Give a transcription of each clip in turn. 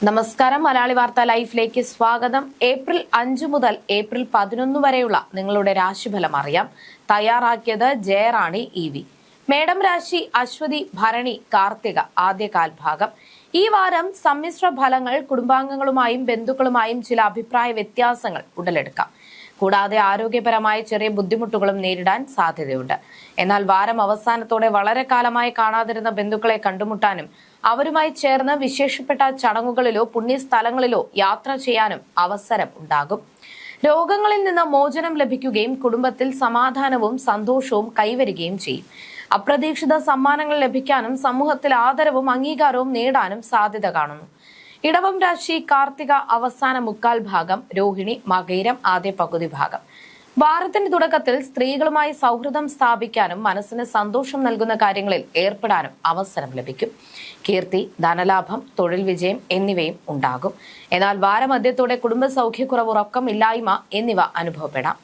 നമസ്കാരം. മലയാളി വാർത്ത ലൈഫിലേക്ക് സ്വാഗതം. ഏപ്രിൽ 5 മുതൽ ഏപ്രിൽ 11 വരെയുള്ള നിങ്ങളുടെ രാശിഫലം അറിയാം. തയ്യാറാക്കിയത് ജയറാണി EV. മേടം രാശി അശ്വതി, ഭരണി, കാർത്തിക ആദ്യ കാൽഭാഗം. ഈ വാരം സമ്മിശ്ര ഫലങ്ങൾ. കുടുംബാംഗങ്ങളുമായും ബന്ധുക്കളുമായും ചില അഭിപ്രായ വ്യത്യാസങ്ങൾ ഉടലെടുക്കാം. കൂടാതെ ആരോഗ്യപരമായ ചെറിയ ബുദ്ധിമുട്ടുകളും നേരിടാൻ സാധ്യതയുണ്ട്. എന്നാൽ വാരം അവസാനത്തോടെ വളരെ കാലമായി കാണാതിരുന്ന ബന്ധുക്കളെ കണ്ടുമുട്ടാനും അവരുമായി ചേർന്ന് വിശേഷപ്പെട്ട ചടങ്ങുകളിലോ പുണ്യസ്ഥലങ്ങളിലോ യാത്ര ചെയ്യാനും അവസരം ഉണ്ടാകും. രോഗങ്ങളിൽ നിന്ന് മോചനം ലഭിക്കുകയും കുടുംബത്തിൽ സമാധാനവും സന്തോഷവും കൈവരികയും ചെയ്യും. അപ്രതീക്ഷിത സമ്മാനങ്ങൾ ലഭിക്കാനും സമൂഹത്തിൽ ആദരവും അംഗീകാരവും നേടാനും സാധ്യത കാണുന്നു. ഇടവം രാശി കാർത്തിക അവസാന മുക്കാൽ ഭാഗം, രോഹിണി മകയിരം ആദ്യ പകുതി ഭാഗം. വാരത്തിന്റെ തുടക്കത്തിൽ സ്ത്രീകളുമായി സൗഹൃദം സ്ഥാപിക്കാനും മനസ്സിന് സന്തോഷം നൽകുന്ന കാര്യങ്ങളിൽ ഏർപ്പെടാനും അവസരം ലഭിക്കും. കീർത്തി, ധനലാഭം, തൊഴിൽ വിജയം എന്നിവയും ഉണ്ടാകും. എന്നാൽ വാരമധ്യത്തോടെ കുടുംബ സൗഖ്യക്കുറവ്, ഉറക്കം ഇല്ലായ്മ എന്നിവ അനുഭവപ്പെടാം.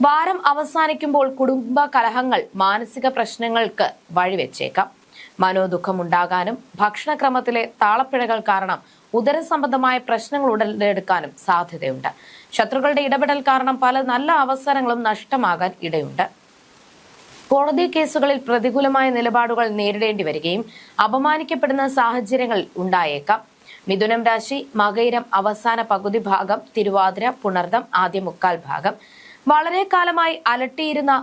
വാരം അവസാനിക്കുമ്പോൾ കുടുംബ കലഹങ്ങൾ മാനസിക പ്രശ്നങ്ങൾക്ക് വഴിവെച്ചേക്കാം. മനോദുഃഖമുണ്ടാകാനും ഭക്ഷണക്രമത്തിലെ താളപ്പിഴകൾ കാരണം ഉദരസംബന്ധമായ പ്രശ്നങ്ങൾ ഉടലെടുക്കാനും സാധ്യതയുണ്ട്. ശത്രുക്കളുടെ ഇടപെടൽ കാരണം പല നല്ല അവസരങ്ങളും നഷ്ടമാകാൻ ഇടയുണ്ട്. കോടതി കേസുകളിൽ പ്രതികൂലമായ നിലപാടുകൾ നേരിടേണ്ടി വരികയും അപമാനിക്കപ്പെടുന്ന സാഹചര്യങ്ങൾ ഉണ്ടായേക്കാം. മിഥുനം രാശി മകയിരം അവസാന പകുതി ഭാഗം, തിരുവാതിര പുണർദം ആദ്യ മുക്കാൽ ഭാഗം. വളരെ കാലമായി അലട്ടിയിരുന്ന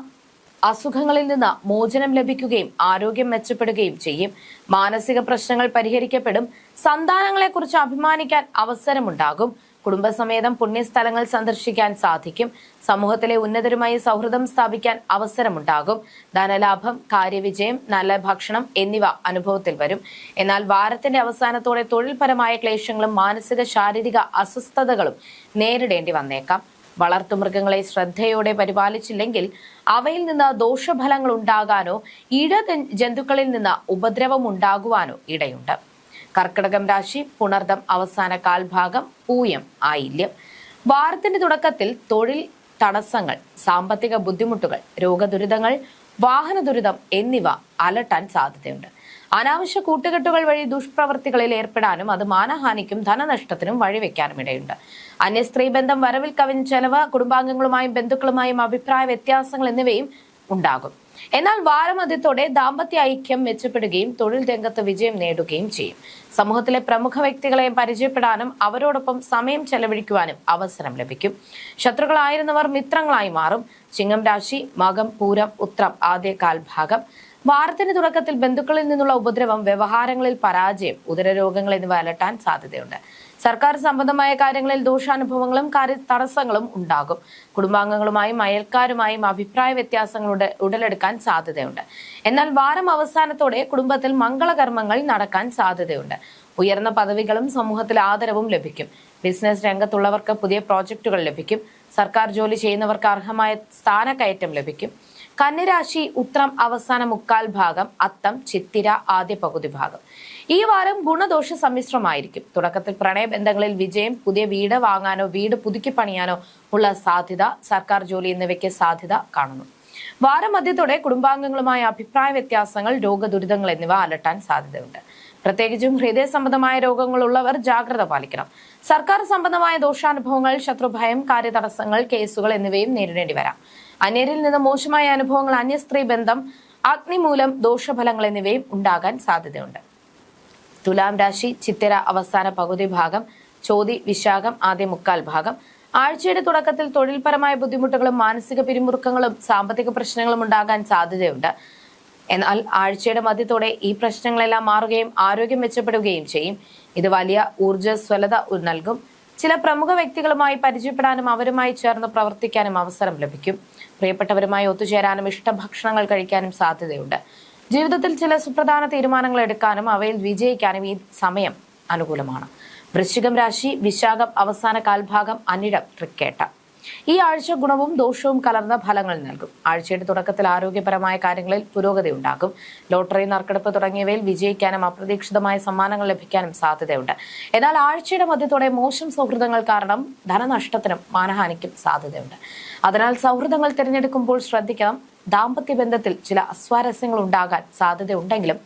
അസുഖങ്ങളിൽ നിന്ന് മോചനം ലഭിക്കുകയും ആരോഗ്യം മെച്ചപ്പെടുകയും ചെയ്യും. മാനസിക പ്രശ്നങ്ങൾ പരിഹരിക്കപ്പെടും. സന്താനങ്ങളെക്കുറിച്ച് അഭിമാനിക്കാൻ അവസരമുണ്ടാകും. കുടുംബസമേതം പുണ്യസ്ഥലങ്ങൾ സന്ദർശിക്കാൻ സാധിക്കും. സമൂഹത്തിലെ ഉന്നതരുമായി സൗഹൃദം സ്ഥാപിക്കാൻ അവസരമുണ്ടാകും. ധനലാഭം, കാര്യവിജയം, നല്ല ഭക്ഷണം എന്നിവ അനുഭവത്തിൽ വരും. എന്നാൽ വാരത്തിന്റെ അവസാനത്തോടെ തൊഴിൽപരമായ ക്ലേശങ്ങളും മാനസിക ശാരീരിക അസ്വസ്ഥതകളും നേരിടേണ്ടി വന്നേക്കാം. വളർത്തുമൃഗങ്ങളെ ശ്രദ്ധയോടെ പരിപാലിച്ചില്ലെങ്കിൽ അവയിൽ നിന്ന് ദോഷഫലങ്ങൾ ഉണ്ടാകാനോ ഇഴ ജന്തുക്കളിൽ നിന്ന് ഉപദ്രവം ഉണ്ടാകുവാനോ ഇടയുണ്ട്. കർക്കിടകം രാശി പുണർദം അവസാന കാൽഭാഗം, പൂയം ആയില്യം. വാരത്തിന്റെ തുടക്കത്തിൽ തൊഴിൽ തടസ്സങ്ങൾ, സാമ്പത്തിക ബുദ്ധിമുട്ടുകൾ, രോഗദുരിതങ്ങൾ, വാഹന ദുരിതം എന്നിവ അലട്ടാൻ സാധ്യതയുണ്ട്. അനാവശ്യ കൂട്ടുകെട്ടുകൾ വഴി ദുഷ്പ്രവൃത്തികളിൽ ഏർപ്പെടാനും അത് മാനഹാനിക്കും ധനനഷ്ടത്തിനും വഴിവെക്കാനും ഇടയുണ്ട്. അന്യസ്ത്രീ ബന്ധം, വരവിൽ കവിഞ്ഞ ചെലവ്, കുടുംബാംഗങ്ങളുമായും ബന്ധുക്കളുമായും അഭിപ്രായ വ്യത്യാസങ്ങൾ എന്നിവയും ഉണ്ടാകും. എന്നാൽ വാരമധ്യത്തോടെ ദാമ്പത്യ ഐക്യം മെച്ചപ്പെടുകയും തൊഴിൽ രംഗത്ത് വിജയം നേടുകയും ചെയ്യും. സമൂഹത്തിലെ പ്രമുഖ വ്യക്തികളെ പരിചയപ്പെടാനും അവരോടൊപ്പം സമയം ചെലവഴിക്കുവാനും അവസരം ലഭിക്കും. ശത്രുക്കളായിരുന്നവർ മിത്രങ്ങളായി മാറും. ചിങ്ങം രാശി മകം പൂരം ഉത്രം ആദ്യ കാൽഭാഗം. വാരത്തിന് തുടക്കത്തിൽ ബന്ധുക്കളിൽ നിന്നുള്ള ഉപദ്രവം, വ്യവഹാരങ്ങളിൽ പരാജയം, ഉദരരോഗങ്ങൾ എന്നിവ അലട്ടാൻ സാധ്യതയുണ്ട്. സർക്കാർ സംബന്ധമായ കാര്യങ്ങളിൽ ദോഷാനുഭവങ്ങളും തടസ്സങ്ങളും ഉണ്ടാകും. കുടുംബാംഗങ്ങളുമായും അയൽക്കാരുമായും അഭിപ്രായ വ്യത്യാസങ്ങൾ ഉടലെടുക്കാൻ സാധ്യതയുണ്ട്. എന്നാൽ വാരം അവസാനത്തോടെ കുടുംബത്തിൽ മംഗളകർമ്മങ്ങൾ നടക്കാൻ സാധ്യതയുണ്ട്. ഉയർന്ന പദവികളും സമൂഹത്തിൽ ആദരവും ലഭിക്കും. ബിസിനസ് രംഗത്തുള്ളവർക്ക് പുതിയ പ്രോജക്റ്റുകൾ ലഭിക്കും. സർക്കാർ ജോലി ചെയ്യുന്നവർക്ക് അർഹമായ സ്ഥാനക്കയറ്റം ലഭിക്കും. കന്നിരാശി ഉത്രം അവസാന മുക്കാൽ ഭാഗം, അത്തം ചിത്തിര ആദ്യ പകുതി ഭാഗം. ഈ വാരം ഗുണദോഷ സമ്മിശ്രമായിരിക്കും. തുടക്കത്തിൽ പ്രണയബന്ധങ്ങളിൽ വിജയം, പുതിയ വീട് വാങ്ങാനോ വീട് പുതുക്കി പണിയാനോ ഉള്ള സാധ്യത, സർക്കാർ ജോലി എന്നിവയ്ക്ക് സാധ്യത കാണുന്നു. വാരം മധ്യത്തോടെ കുടുംബാംഗങ്ങളുമായ അഭിപ്രായ വ്യത്യാസങ്ങൾ, രോഗദുരിതങ്ങൾ എന്നിവ അലട്ടാൻ സാധ്യതയുണ്ട്. പ്രത്യേകിച്ചും ഹൃദയ സംബന്ധമായ രോഗങ്ങളുള്ളവർ ജാഗ്രത പാലിക്കണം. സർക്കാർ സംബന്ധമായ ദോഷാനുഭവങ്ങൾ, ശത്രുഭയം, കാര്യതടസ്സങ്ങൾ, കേസുകൾ എന്നിവയും നേരിടേണ്ടി വരാം. അന്യരിൽ നിന്ന് മോശമായ അനുഭവങ്ങൾ, അന്യസ്ത്രീ ബന്ധം, അഗ്നിമൂലം ദോഷഫലങ്ങൾ എന്നിവയും ഉണ്ടാകാൻ സാധ്യതയുണ്ട്. തുലാം രാശി ചിത്തിര അവസാന പകുതി ഭാഗം, ചോതി വിശാഖം ആദ്യ മുക്കാൽ ഭാഗം. ആഴ്ചയുടെ തുടക്കത്തിൽ തൊഴിൽപരമായ ബുദ്ധിമുട്ടുകളും മാനസിക പിരിമുറുക്കങ്ങളും സാമ്പത്തിക പ്രശ്നങ്ങളും ഉണ്ടാകാൻ സാധ്യതയുണ്ട്. എന്നാൽ ആഴ്ചയുടെ മധ്യത്തോടെ ഈ പ്രശ്നങ്ങളെല്ലാം മാറുകയും ആരോഗ്യം മെച്ചപ്പെടുകയും ചെയ്യും. ഇത് വലിയ ഊർജ്ജസ്വലത നൽകും. ചില പ്രമുഖ വ്യക്തികളുമായി പരിചയപ്പെടാനും അവരുമായി ചേർന്ന് പ്രവർത്തിക്കാനും അവസരം ലഭിക്കും. പ്രിയപ്പെട്ടവരുമായി ഒത്തുചേരാനും ഇഷ്ടഭക്ഷണങ്ങൾ കഴിക്കാനും സാധ്യതയുണ്ട്. ജീവിതത്തിൽ ചില സുപ്രധാന തീരുമാനങ്ങൾ എടുക്കാനും അവയിൽ വിജയിക്കാനും ഈ സമയം അനുകൂലമാണ്. വൃശ്ചികം രാശി വിശാഖം അവസാന കാൽഭാഗം, അനിഴം തൃക്കേട്ട. ഈ ആഴ്ച ഗുണവും ദോഷവും കലർന്ന ഫലങ്ങൾ നൽകും. ആഴ്ചയുടെ തുടക്കത്തിൽ ആരോഗ്യപരമായ കാര്യങ്ങളിൽ പുരോഗതി ഉണ്ടാകും. ലോട്ടറി, നറുക്കെടുപ്പ് തുടങ്ങിയവയിൽ വിജയിക്കാനും അപ്രതീക്ഷിതമായ സമ്മാനങ്ങൾ ലഭിക്കാനും സാധ്യതയുണ്ട്. എന്നാൽ ആഴ്ചയുടെ മധ്യത്തോടെ മോശം സൗഹൃദങ്ങൾ കാരണം ധനനഷ്ടത്തിനും മാനഹാനിക്കും സാധ്യതയുണ്ട്. അതിനാൽ സൗഹൃദങ്ങൾ തിരഞ്ഞെടുക്കുമ്പോൾ ശ്രദ്ധിക്കണം. ദാമ്പത്യ ബന്ധത്തിൽ ചില അസ്വാരസ്യങ്ങൾ ഉണ്ടാകാൻ സാധ്യതയുണ്ടെങ്കിലും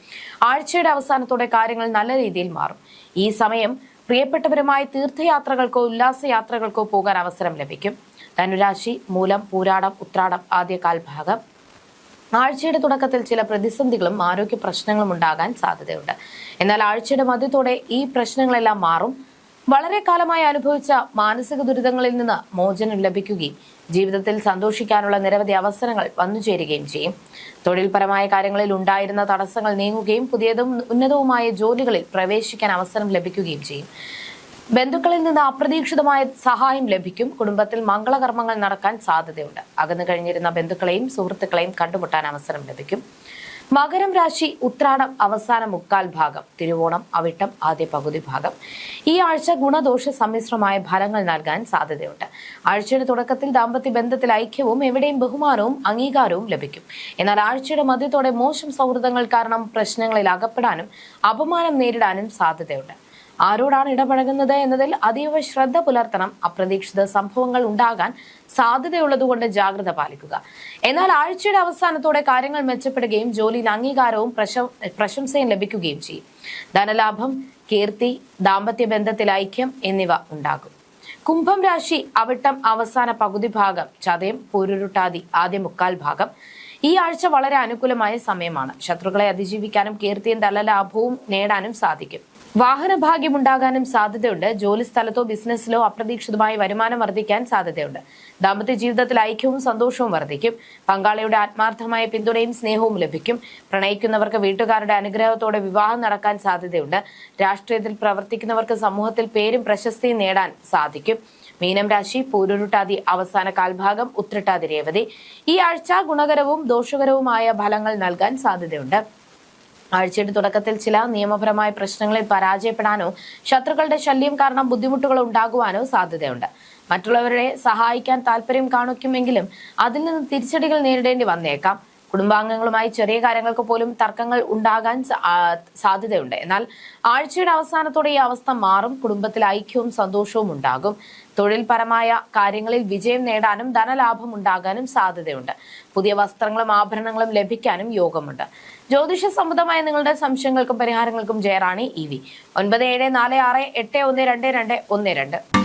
ആഴ്ചയുടെ അവസാനത്തോടെ കാര്യങ്ങൾ നല്ല രീതിയിൽ മാറും. ഈ സമയം പ്രിയപ്പെട്ടവരുമായി തീർത്ഥയാത്രകൾക്കോ ഉല്ലാസയാത്രകൾക്കോ പോകാൻ അവസരം ലഭിക്കും. ധനുരാശി മൂലം, പൂരാടം, ഉത്രാടം ആദ്യ കാൽഭാഗം. ആഴ്ചയുടെ തുടക്കത്തിൽ ചില പ്രതിസന്ധികളും ആരോഗ്യ പ്രശ്നങ്ങളും ഉണ്ടാകാൻ സാധ്യതയുണ്ട്. എന്നാൽ ആഴ്ചയുടെ മധ്യത്തോടെ ഈ പ്രശ്നങ്ങളെല്ലാം മാറും. വളരെ കാലമായി അനുഭവിച്ച മാനസിക ദുരിതങ്ങളിൽ നിന്ന് മോചനം ലഭിക്കുകയും ജീവിതത്തിൽ സന്തോഷിക്കാനുള്ള നിരവധി അവസരങ്ങൾ വന്നുചേരുകയും ചെയ്യും. തൊഴിൽപരമായ കാര്യങ്ങളിൽ ഉണ്ടായിരുന്ന തടസ്സങ്ങൾ നീങ്ങുകയും പുതിയതും ഉന്നതവുമായ ജോലികളിൽ പ്രവേശിക്കാൻ അവസരം ലഭിക്കുകയും ചെയ്യും. ബന്ധുക്കളിൽ നിന്ന് അപ്രതീക്ഷിതമായ സഹായം ലഭിക്കും. കുടുംബത്തിൽ മംഗളകർമ്മങ്ങൾ നടക്കാൻ സാധ്യതയുണ്ട്. അകന്നു കഴിഞ്ഞിരുന്ന ബന്ധുക്കളെയും സുഹൃത്തുക്കളെയും കണ്ടുമുട്ടാൻ അവസരം ലഭിക്കും. മകരം രാശി ഉത്രാടം അവസാന മുക്കാൽ ഭാഗം, തിരുവോണം അവിട്ടം ആദ്യ പകുതി ഭാഗം. ഈ ആഴ്ച ഗുണദോഷ സമ്മിശ്രമായ ഫലങ്ങൾ നൽകാൻ സാധ്യതയുണ്ട്. ആഴ്ചയുടെ തുടക്കത്തിൽ ദാമ്പത്യ ബന്ധത്തിൽ ഐക്യവും എവിടെയും ബഹുമാനവും അംഗീകാരവും ലഭിക്കും. എന്നാൽ ആഴ്ചയുടെ മധ്യത്തോടെ മോശം സൗഹൃദങ്ങൾ കാരണം പ്രശ്നങ്ങളിൽ അകപ്പെടാനും അപമാനം നേരിടാനും സാധ്യതയുണ്ട്. ആരോടാണ് ഇടപഴകുന്നത് എന്നതിൽ അതീവ ശ്രദ്ധ പുലർത്തണം. അപ്രതീക്ഷിത സംഭവങ്ങൾ ഉണ്ടാകാൻ സാധ്യതയുള്ളതുകൊണ്ട് ജാഗ്രത പാലിക്കുക. എന്നാൽ ആഴ്ചയുടെ അവസാനത്തോടെ കാര്യങ്ങൾ മെച്ചപ്പെടുകയും ജോലിയിൽ അംഗീകാരവും പ്രശംസയും ലഭിക്കുകയും ചെയ്യും. ധനലാഭം, കീർത്തി, ദാമ്പത്യ ബന്ധത്തിൽ ഐക്യം എന്നിവ ഉണ്ടാകും. കുംഭം രാശി അവിട്ടം അവസാന പകുതി ഭാഗം, ചതയം പൂരുരുട്ടാതി ആദ്യ മുക്കാൽ ഭാഗം. ഈ ആഴ്ച വളരെ അനുകൂലമായ സമയമാണ്. ശത്രുക്കളെ അതിജീവിക്കാനും കീർത്തിയും ധനലാഭവും നേടാനും സാധിക്കും. വാഹന ഭാഗ്യമുണ്ടാകാനും സാധ്യതയുണ്ട്. ജോലി സ്ഥലത്തോ ബിസിനസ്സിലോ അപ്രതീക്ഷിതമായി വരുമാനം വർദ്ധിക്കാൻ സാധ്യതയുണ്ട്. ദാമ്പത്യ ജീവിതത്തിൽ ഐക്യവും സന്തോഷവും വർദ്ധിക്കും. പങ്കാളിയുടെ ആത്മാർത്ഥമായ പിന്തുണയും സ്നേഹവും ലഭിക്കും. പ്രണയിക്കുന്നവർക്ക് വീട്ടുകാരുടെ അനുഗ്രഹത്തോടെ വിവാഹം നടക്കാൻ സാധ്യതയുണ്ട്. രാഷ്ട്രീയത്തിൽ പ്രവർത്തിക്കുന്നവർക്ക് സമൂഹത്തിൽ പേരും പ്രശസ്തിയും നേടാൻ സാധിക്കും. മീനം രാശി പൂരുരുട്ടാതി അവസാന കാൽഭാഗം, ഉത്രട്ടാതി രേവതി. ഈ ആഴ്ച ഗുണകരവും ദോഷകരവുമായ ഫലങ്ങൾ നൽകാൻ സാധ്യതയുണ്ട്. ആഴ്ചയുടെ തുടക്കത്തിൽ ചില നിയമപരമായ പ്രശ്നങ്ങളിൽ പരാജയപ്പെടാനോ ശത്രുക്കളുടെ ശല്യം കാരണം ബുദ്ധിമുട്ടുകൾ ഉണ്ടാകുവാനോ സാധ്യതയുണ്ട്. മറ്റുള്ളവരെ സഹായിക്കാൻ താല്പര്യം കാണിക്കുമെങ്കിലും അതിൽ നിന്ന് തിരിച്ചടികൾ നേരിടേണ്ടി വന്നേക്കാം. കുടുംബാംഗങ്ങളുമായി ചെറിയ കാര്യങ്ങൾക്ക് പോലും തർക്കങ്ങൾ ഉണ്ടാകാൻ സാധ്യതയുണ്ട്. എന്നാൽ ആഴ്ചയുടെ അവസാനത്തോടെ ഈ അവസ്ഥ മാറും. കുടുംബത്തിൽ ഐക്യവും സന്തോഷവും ഉണ്ടാകും. തൊഴിൽപരമായ കാര്യങ്ങളിൽ വിജയം നേടാനും ധനലാഭം ഉണ്ടാകാനും സാധ്യതയുണ്ട്. പുതിയ വസ്ത്രങ്ങളും ആഭരണങ്ങളും ലഭിക്കാനും യോഗമുണ്ട്. ജ്യോതിഷ സംബന്ധമായ നിങ്ങളുടെ സംശയങ്ങൾക്കും പരിഹാരങ്ങൾക്കും ജയറാണി EV 9746812212.